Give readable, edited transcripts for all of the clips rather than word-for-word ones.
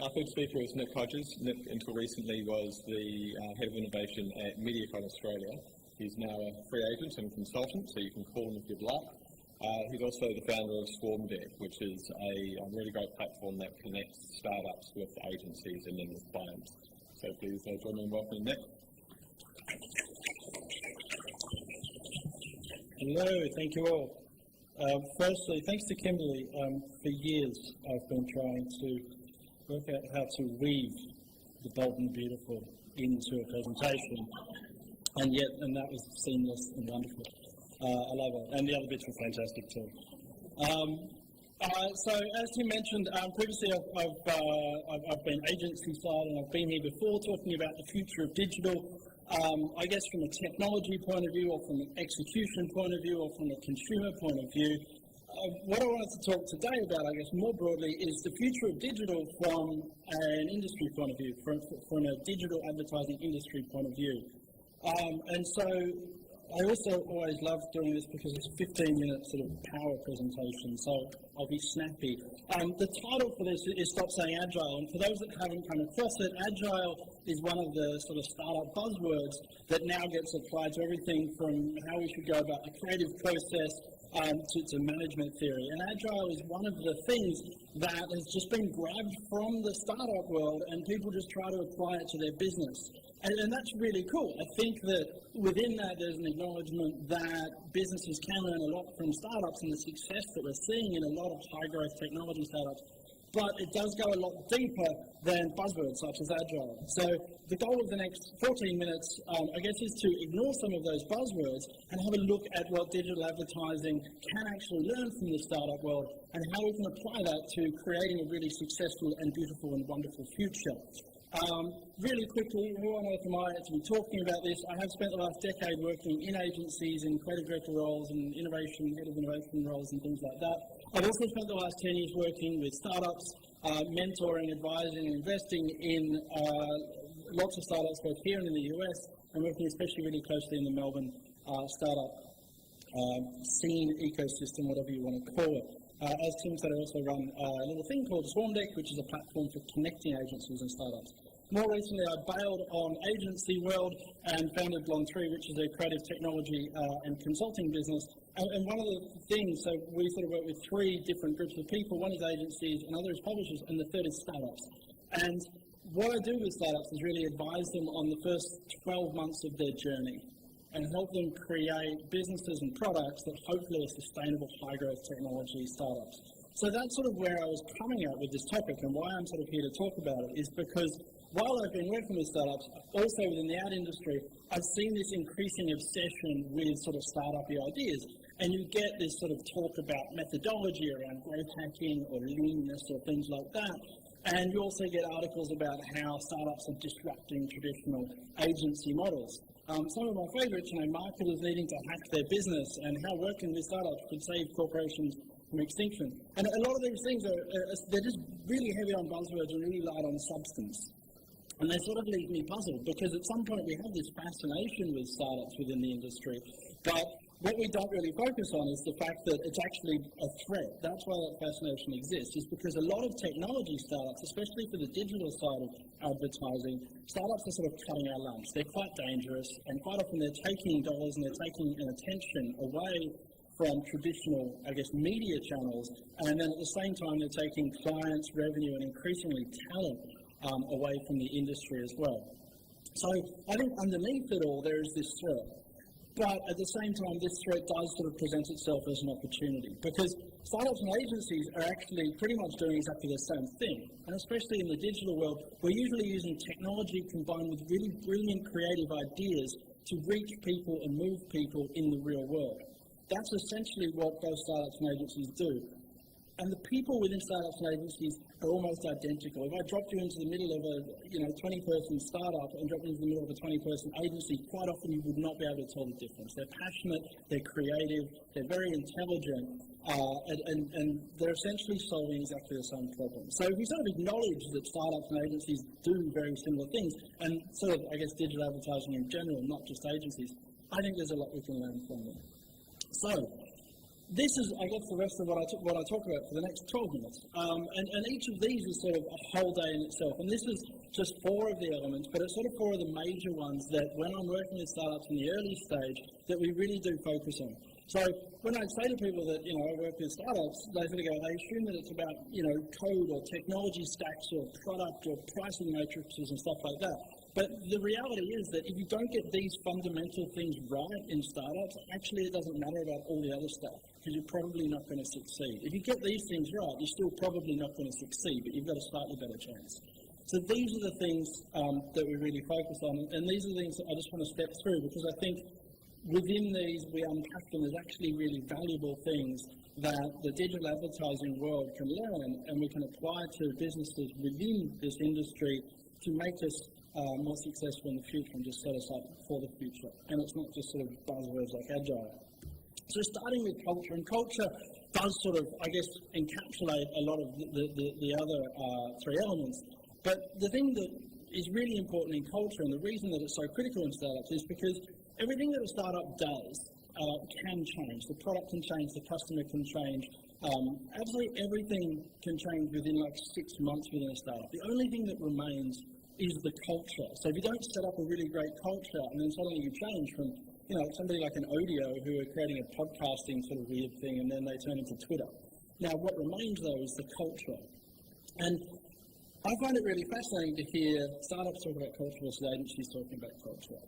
Our third speaker is Nic Hodges. Nic, until recently, was the Head of Innovation at MediaCon Australia. He's now a free agent and consultant, so you can call him if you'd like. He's also the founder of Swarmdeck, which is a really great platform that connects startups with agencies and then with clients. So please join me in welcoming Nic. Hello, thank you all. Firstly, thanks to Kimberly. For years I've been trying to work out how to weave the bold and beautiful into a presentation, and that was seamless and wonderful. I love it, and the other bits were fantastic too. So, as Tim mentioned, previously I've been agency side, and I've been here before talking about the future of digital. I guess from a technology point of view, or from an execution point of view, or from a consumer point of view. What I wanted to talk today about, I guess more broadly, is the future of digital from an industry point of view, from a digital advertising industry point of view. And so I also always love doing this because it's a 15-minute sort of power presentation, so I'll be snappy. The title for this is Stop Saying Agile, and for those that haven't come across it, Agile is one of the sort of startup buzzwords that now gets applied to everything from how we should go about the creative process to management theory. And Agile is one of the things that has just been grabbed from the startup world, and people just try to apply it to their business. And that's really cool. I think that within that there's an acknowledgement that businesses can learn a lot from startups and the success that we're seeing in a lot of high-growth technology startups. But it does go a lot deeper than buzzwords such as Agile. So the goal of the next 14 minutes, I guess, is to ignore some of those buzzwords and have a look at what digital advertising can actually learn from the startup world and how we can apply that to creating a really successful and beautiful and wonderful future. Really quickly, who on earth am I to be talking about this? I have spent the last decade working in agencies, in creative director roles, and innovation, head of innovation roles, and things like that. I've also spent the last 10 years working with startups, mentoring, advising, and investing in lots of startups, both here and in the US, and working especially really closely in the Melbourne startup scene, ecosystem, whatever you want to call it. As Tim said, I also run a little thing called Swarmdeck, which is a platform for connecting agencies and startups. More recently, I bailed on agency world and founded Blond3, which is a creative technology and consulting business. And one of the things, so we sort of work with three different groups of people. One is agencies, another is publishers, and the third is startups. And what I do with startups is really advise them on the first 12 months of their journey and help them create businesses and products that hopefully are sustainable, high-growth technology startups. So that's sort of where I was coming at with this topic, and why I'm sort of here to talk about it is because while I've been working with startups, also within the ad industry, I've seen this increasing obsession with sort of startup-y ideas. And you get this sort of talk about methodology around growth hacking or leanness or things like that. And you also get articles about how startups are disrupting traditional agency models. Some of my favourites, marketers needing to hack their business and how working with startups could save corporations from extinction. And a lot of these things they're just really heavy on buzzwords and really light on substance. And they sort of leave me puzzled because at some point we have this fascination with startups within the industry, but what we don't really focus on is the fact that it's actually a threat. That's why that fascination exists, is because a lot of technology startups, especially for the digital side of advertising, startups are sort of cutting our lunch. They're quite dangerous, and quite often they're taking dollars and they're taking an attention away from traditional, media channels, and then at the same time they're taking clients, revenue, and increasingly talent away from the industry as well. So I think underneath it all there is this threat. But at the same time, this threat does sort of present itself as an opportunity, because startups and agencies are actually pretty much doing exactly the same thing. And especially in the digital world, we're usually using technology combined with really brilliant creative ideas to reach people and move people in the real world. That's essentially what both startups and agencies do. And the people within startups and agencies are almost identical. If I dropped you into the middle of a 20-person startup and dropped you into the middle of a 20-person agency, quite often you would not be able to tell the difference. They're passionate, they're creative, they're very intelligent, and they're essentially solving exactly the same problem. So if we sort of acknowledge that startups and agencies do very similar things, and sort of, digital advertising in general, not just agencies, I think there's a lot we can learn from them. So, this is, I guess, the rest of what I talk about for the next 12 minutes. And each of these is sort of a whole day in itself. And this is just 4 of the elements, but it's sort of 4 of the major ones that when I'm working with startups in the early stage, that we really do focus on. So when I say to people that, I work with startups, they sort of go, they assume that it's about, code or technology stacks or product or pricing matrices and stuff like that. But the reality is that if you don't get these fundamental things right in startups, actually it doesn't matter about all the other stuff, because you're probably not going to succeed. If you get these things right, you're still probably not going to succeed, but you've got a slightly better chance. So these are the things that we really focus on, and these are the things that I just want to step through, because I think within these we unpack them as actually really valuable things that the digital advertising world can learn, and we can apply to businesses within this industry to make us more successful in the future and just set us up for the future. And it's not just sort of buzzwords like agile. So starting with culture, and culture does sort of, I guess, encapsulate a lot of the other 3 elements. But the thing that is really important in culture, and the reason that it's so critical in startups, is because everything that a startup does can change. The product can change, the customer can change. Absolutely everything can change within like 6 months within a startup. The only thing that remains is the culture. So if you don't set up a really great culture and then suddenly you change from, somebody like an Audio who are creating a podcasting sort of weird thing and then they turn into Twitter. Now what remains though is the culture. And I find it really fascinating to hear startups talk about culture versus agencies talking about culture.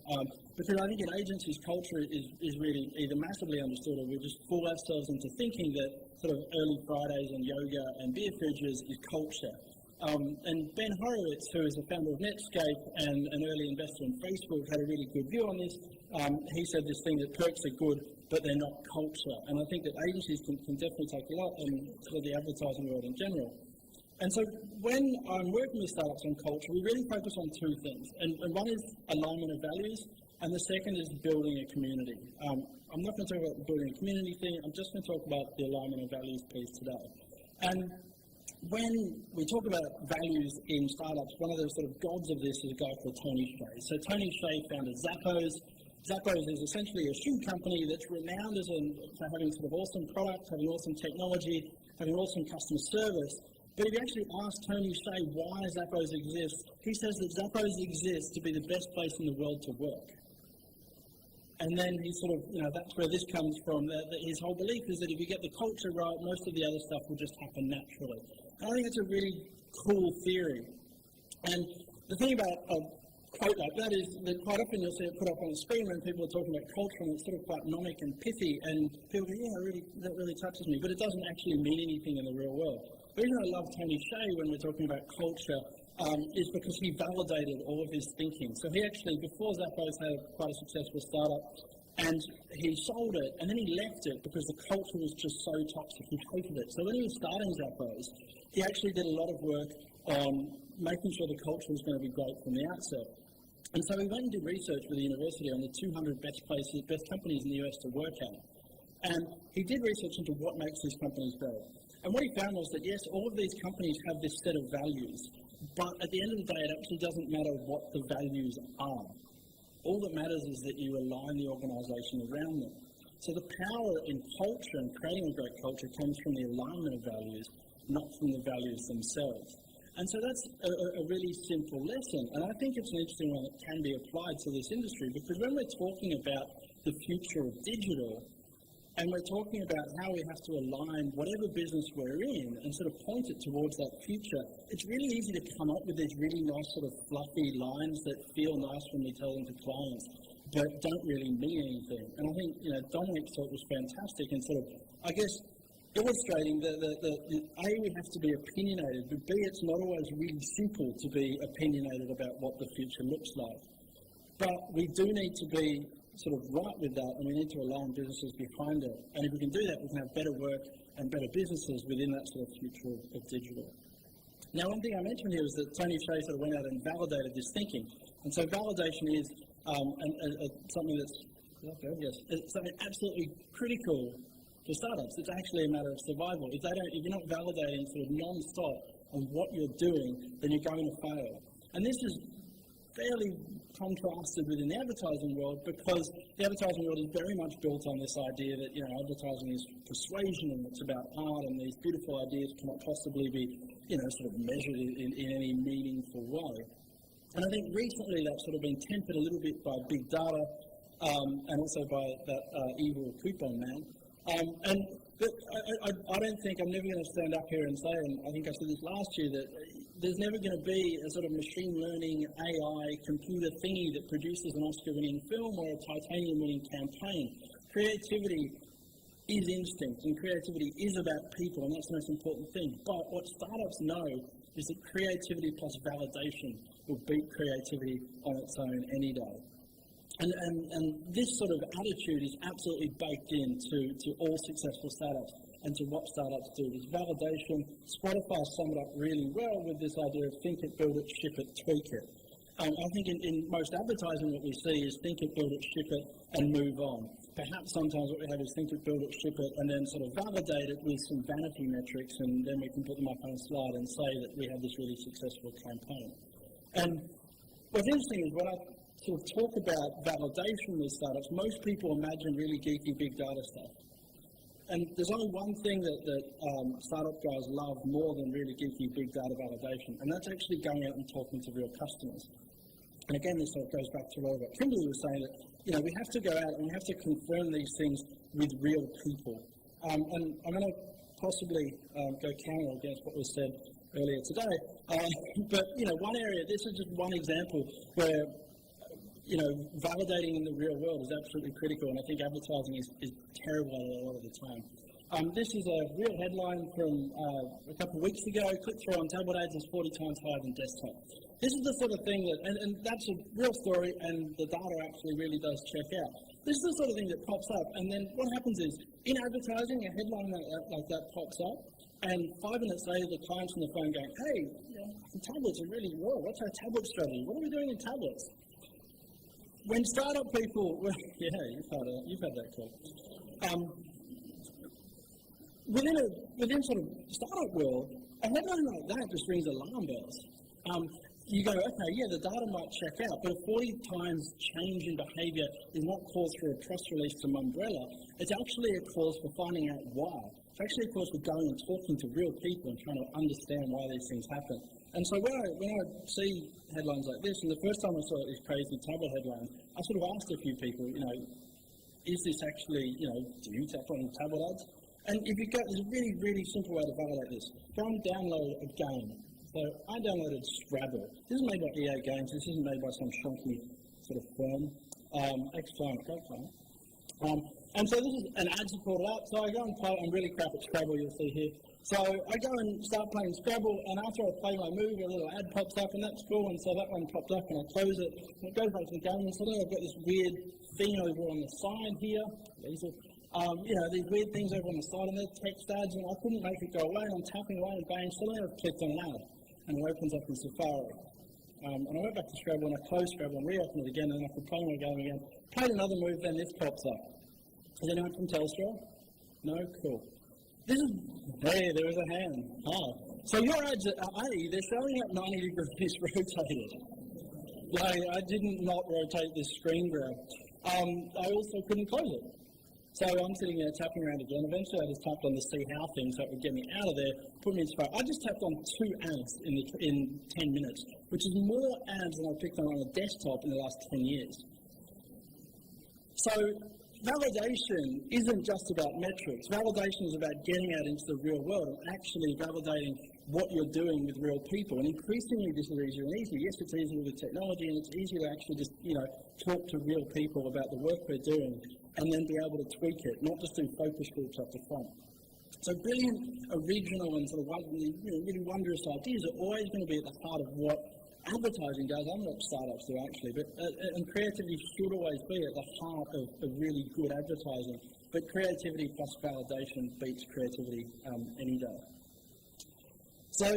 Because I think in agencies, culture is really either massively understood or we just fool ourselves into thinking that sort of early Fridays and yoga and beer fridges is culture. And Ben Horowitz, who is the founder of Netscape and an early investor in Facebook, had a really good view on this. He said this thing that perks are good, but they're not culture. And I think that agencies can definitely take a lot in sort of the advertising world in general. And so when I'm working with startups on culture, we really focus on 2 things. And one is alignment of values, and the second is building a community. I'm not going to talk about the building a community thing, I'm just going to talk about the alignment of values piece today. And when we talk about values in startups, one of the sort of gods of this is a guy called Tony Hsieh. So Tony Hsieh founded Zappos. Zappos is essentially a shoe company that's renowned for having sort of awesome products, having awesome technology, having awesome customer service. But if you actually ask Tony Hsieh why Zappos exists, he says that Zappos exists to be the best place in the world to work. And then he sort of, that's where this comes from. His whole belief is that if you get the culture right, most of the other stuff will just happen naturally. And I think it's a really cool theory. And the thing about a quote like that is that quite often you'll see it put up on the screen when people are talking about culture, and it's sort of quite nomic and pithy, and people go, that really touches me. But it doesn't actually mean anything in the real world. The reason I love Tony Hsieh when we're talking about culture is because he validated all of his thinking. So he actually, before Zappos, had quite a successful startup, and he sold it, and then he left it because the culture was just so toxic. He hated it. So when he was starting Zappos, he actually did a lot of work on making sure the culture was going to be great from the outset. And so he went and did research with the university on the 200 best companies in the US to work at. And he did research into what makes these companies great. And what he found was that, yes, all of these companies have this set of values, but at the end of the day, it actually doesn't matter what the values are. All that matters is that you align the organisation around them. So the power in culture and creating a great culture comes from the alignment of values, not from the values themselves. And so that's a really simple lesson. And I think it's an interesting one that can be applied to this industry, because when we're talking about the future of digital, and we're talking about how we have to align whatever business we're in and sort of point it towards that future, it's really easy to come up with these really nice sort of fluffy lines that feel nice when we tell them to clients, but don't really mean anything. And I think, Dominic's talk was fantastic in sort of, I guess, illustrating that A, we have to be opinionated, but B, it's not always really simple to be opinionated about what the future looks like. But we do need to be sort of right with that, and we need to align businesses behind it. And if we can do that, we can have better work and better businesses within that sort of future of digital. Now, one thing I mentioned here is that Tony Hsieh sort of went out and validated this thinking. And so validation is something that's, it's something absolutely critical for startups. It's actually a matter of survival. If you're not validating sort of non-stop on what you're doing, then you're going to fail. And this is fairly contrasted within the advertising world, because the advertising world is very much built on this idea that, advertising is persuasion and it's about art, and these beautiful ideas cannot possibly be, sort of measured in any meaningful way. And I think recently that's sort of been tempered a little bit by big data, and also by that evil coupon man. But I don't think, I'm never going to stand up here and say, and I think I said this last year, that there's never going to be a sort of machine learning AI computer thingy that produces an Oscar-winning film or a Titanium-winning campaign. Creativity is instinct, and creativity is about people, and that's the most important thing. But what startups know is that creativity plus validation will beat creativity on its own any day. And this sort of attitude is absolutely baked into all successful startups and to what startups do. This validation, Spotify summed it up really well with this idea of think it, build it, ship it, tweak it. I think in most advertising what we see is think it, build it, ship it, and move on. Perhaps sometimes what we have is think it, build it, ship it, and then sort of validate it with some vanity metrics, and then we can put them up on a slide and say that we had this really successful campaign. And what's interesting is when I sort of talk about validation with startups, most people imagine really geeky big data stuff. And there's only one thing that startup guys love more than really geeky big data validation, and that's actually going out and talking to real customers. And again, this sort of goes back to what Kimberly was saying, that we have to go out and we have to confirm these things with real people. And I'm going to possibly go counter against what was said earlier today, but one area, this is just one example where validating in the real world is absolutely critical, and I think advertising is terrible at it a lot of the time. This is a real headline from a couple of weeks ago. Click-through on tablet ads is 40 times higher than desktop. This is the sort of thing that, and that's a real story, and the data actually really does check out. This is the sort of thing that pops up, and then what happens is, in advertising, a headline like that pops up, and 5 minutes later, the client's on the phone going, hey, tablets are really raw. What's our tablet strategy? What are we doing in tablets? When startup people, you've had that call. Within sort of startup world, a headline like that just rings alarm bells. You go, okay, yeah, the data might check out, but a 40 times change in behaviour is not caused through a press release from Umbrella. It's actually a cause for finding out why. It's actually a cause for going and talking to real people and trying to understand why these things happen. And so when I see headlines like this, and the first time I saw these crazy tablet headlines, I sort of asked a few people, is this actually, do you tap on tablet ads? And if you go, there's a really, really simple way to validate this. Go and download a game. So I downloaded Scrabble. This is made by EA Games. This isn't made by some shonky sort of firm. Ex-client, great client. And so this is an ad-supported app. So I go and play. I'm really crap at Scrabble, you'll see here. So I go and start playing Scrabble, and after I play my move, a little ad pops up, and that's cool. And so that one popped up, and I close it. And it goes back to the game, and suddenly I've got this weird thing over on the side here. These weird things over on the side, and they're text ads, and I couldn't make it go away, and I'm tapping away, and bang, suddenly I've clicked on an ad, and it opens up in Safari. And I went back to Scrabble, and I closed Scrabble, and reopened it again, and I could play my game again. Played another move, then this pops up. Is anyone from Telstra? No? Cool. This is, hey, there was a hand. So your ads at A, they're showing up 90 degrees rotated. I didn't not rotate this screen grab. I also couldn't close it. So I'm sitting there tapping around again. Eventually I just tapped on the see how thing so it would get me out of there, put me in Safari. I just tapped on 2 ads in 10 minutes, which is more ads than I picked on a desktop in the last 10 years. So validation isn't just about metrics. Validation is about getting out into the real world and actually validating what you're doing with real people. And increasingly this is easier and easier. Yes, it's easier with technology, and it's easier to actually just, talk to real people about the work we're doing and then be able to tweak it, not just do focus groups up the front. So brilliant, original, and sort of really wondrous ideas are always going to be at the heart of what advertising does, and what startups do actually, and creativity should always be at the heart of really good advertising. But creativity plus validation beats creativity any day. So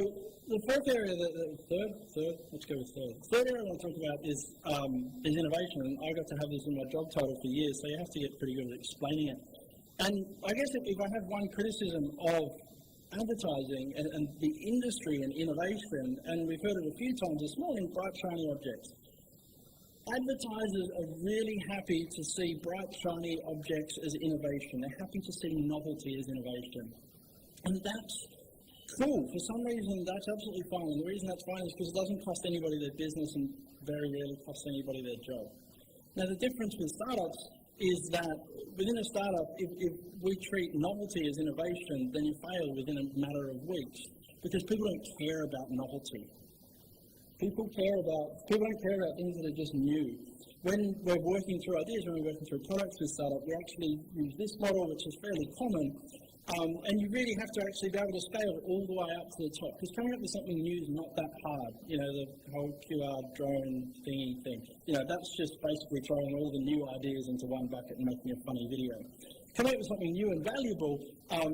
the fourth area, let's go with third. Third area I want to talk about is innovation, and I got to have this in my job title for years, so you have to get pretty good at explaining it. And I guess if I have one criticism of advertising and the industry and innovation, and we've heard it a few times this morning, bright shiny objects. advertisers are really happy to see bright, shiny objects as innovation. They're happy to see novelty as innovation. And that's cool. For some reason, that's absolutely fine. And the reason that's fine is because it doesn't cost anybody their business and very rarely costs anybody their job. Now, the difference with startups is that within a startup, if we treat novelty as innovation, then you fail within a matter of weeks because people don't care about novelty. People don't care about things that are just new. When we're working through ideas, when we're working through products with startup, we actually use this model, which is fairly common, and you really have to actually be able to scale it all the way up to the top, because coming up with something new is not that hard. You know, the whole QR drone thingy thing. You know, that's just basically throwing all the new ideas into one bucket and making a funny video. Coming up with something new and valuable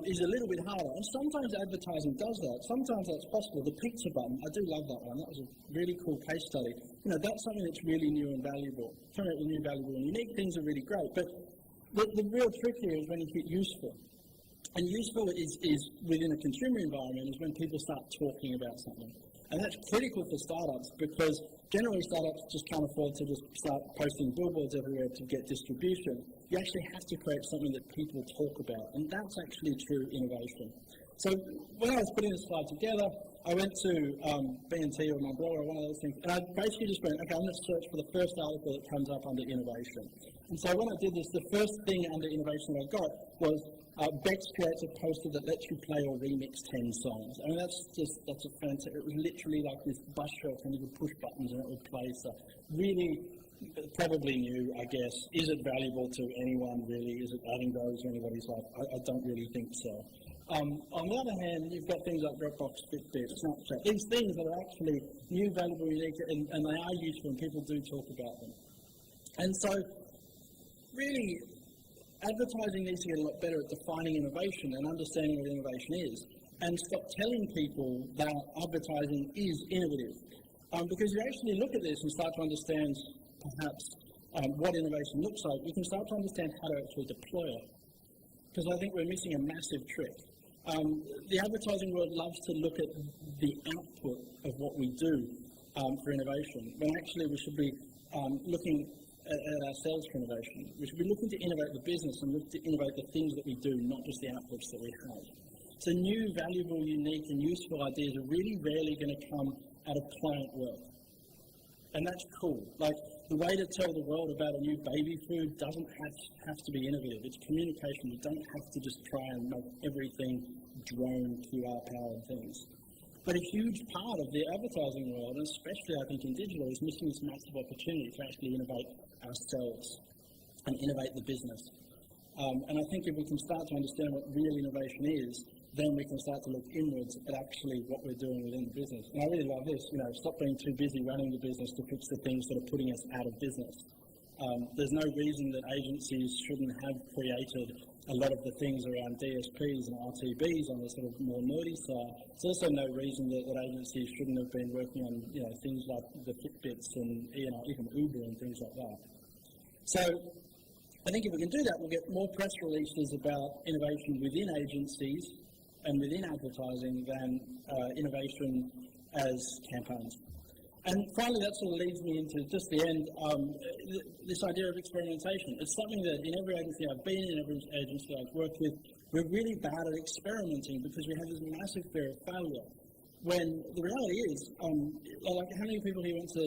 is a little bit harder, and sometimes advertising does that. Sometimes that's possible. The pizza button, I do love that one. That was a really cool case study. You know, that's something that's really new and valuable. Coming up with new, valuable, and unique things are really great, but the real trick here is when you hit useful. And useful is within a consumer environment is when people start talking about something. And that's critical for startups because generally startups just can't afford to just start posting billboards everywhere to get distribution. You actually have to create something that people talk about, and that's actually true innovation. So when I was putting this slide together, I went to BNT or my blog or one of those things, and I basically just went, okay, I'm going to search for the first article that comes up under innovation. And so when I did this, the first thing under innovation I got was Bex creates a poster that lets you play or remix 10 songs. I mean, that's a fantastic, it was literally like this bus shelf and you could push buttons and it would play stuff. Really, probably new, I guess. Is it valuable to anyone, really? Is it adding value to anybody's life? I don't really think so. On the other hand, you've got things like Dropbox, Fitbit, Snapchat, these things that are actually new, valuable, unique, and they are useful and people do talk about them. And so, really, advertising needs to get a lot better at defining innovation and understanding what innovation is, and stop telling people that advertising is innovative. Because you actually look at this and start to understand perhaps what innovation looks like, you can start to understand how to actually deploy it. Because I think we're missing a massive trick. The advertising world loves to look at the output of what we do for innovation, when actually we should be looking at ourselves for innovation. We should be looking to innovate the business and look to innovate the things that we do, not just the outputs that we have. So new, valuable, unique, and useful ideas are really rarely going to come out of client work. And that's cool. Like, the way to tell the world about a new baby food doesn't have to be innovative. It's communication. You don't have to just try and make everything drone, QR-powered things. But a huge part of the advertising world, and especially I think in digital, is missing this massive opportunity to actually innovate ourselves and innovate the business. And I think if we can start to understand what real innovation is, then we can start to look inwards at actually what we're doing within the business. And I really love this, stop being too busy running the business to fix the things that are putting us out of business. There's no reason that agencies shouldn't have created a lot of the things around DSPs and RTBs on the sort of more nerdy side. There's also no reason that agencies shouldn't have been working on things like the Fitbits and even Uber and things like that. So I think if we can do that, we'll get more press releases about innovation within agencies and within advertising than innovation as campaigns. And finally, that sort of leads me into just the end, this idea of experimentation. It's something that in every agency I've been in, every agency I've worked with, we're really bad at experimenting because we have this massive fear of failure. When the reality is, like how many people here went to,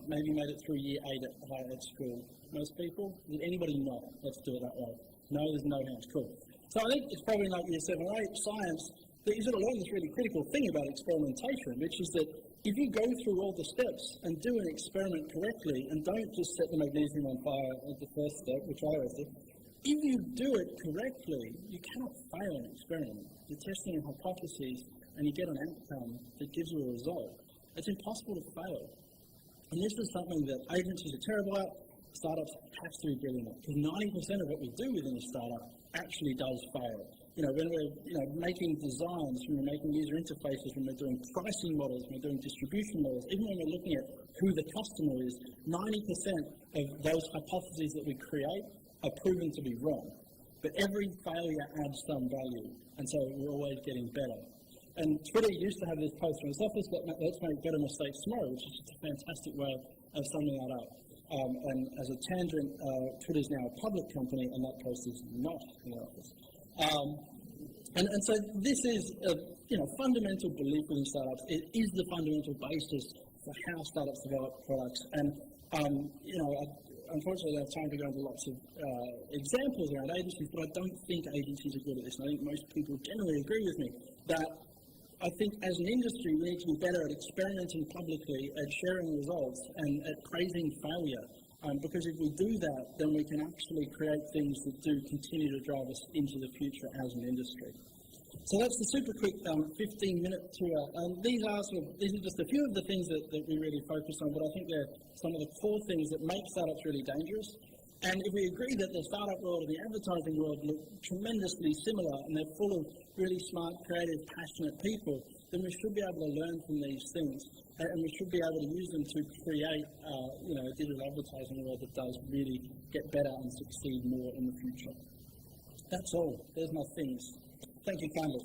maybe made it through year 8 at higher ed school? Most people? Did anybody not? Let's do it that way. No, there's no hands. Cool. So I think it's probably like year 7 or 8 science that you sort of learn this really critical thing about experimentation, which is that if you go through all the steps and do an experiment correctly and don't just set the magnesium on fire at the first step, which I always do, if you do it correctly, you cannot fail an experiment. You're testing a hypothesis and you get an outcome that gives you a result. It's impossible to fail. And this is something that agencies are terrible at, startups have to be brilliant at, because 90% of what we do within a startup actually does fail. When we're making designs, when we're making user interfaces, when we're doing pricing models, when we're doing distribution models, even when we're looking at who the customer is, 90% of those hypotheses that we create are proven to be wrong. But every failure adds some value, and so we're always getting better. And Twitter used to have this post from its office, let's make better mistakes tomorrow, which is just a fantastic way of summing that up. And as a tangent, Twitter is now a public company, and that post is not in our office. And so this is a fundamental belief within startups. It is the fundamental basis for how startups develop products. And unfortunately, I have time to go into lots of examples around agencies, but I don't think agencies are good at this. And I think most people generally agree with me that I think as an industry, we need to be better at experimenting publicly, at sharing results, and at praising failure. Because if we do that, then we can actually create things that do continue to drive us into the future as an industry. So that's the super quick 15-minute tour. These are just a few of the things that we really focus on, but I think they're some of the core things that make startups really dangerous. And if we agree that the startup world and the advertising world look tremendously similar and they're full of really smart, creative, passionate people, then we should be able to learn from these things. And we should be able to use them to create a digital advertising world that does really get better and succeed more in the future. That's all. There's my things. Thank you kindly.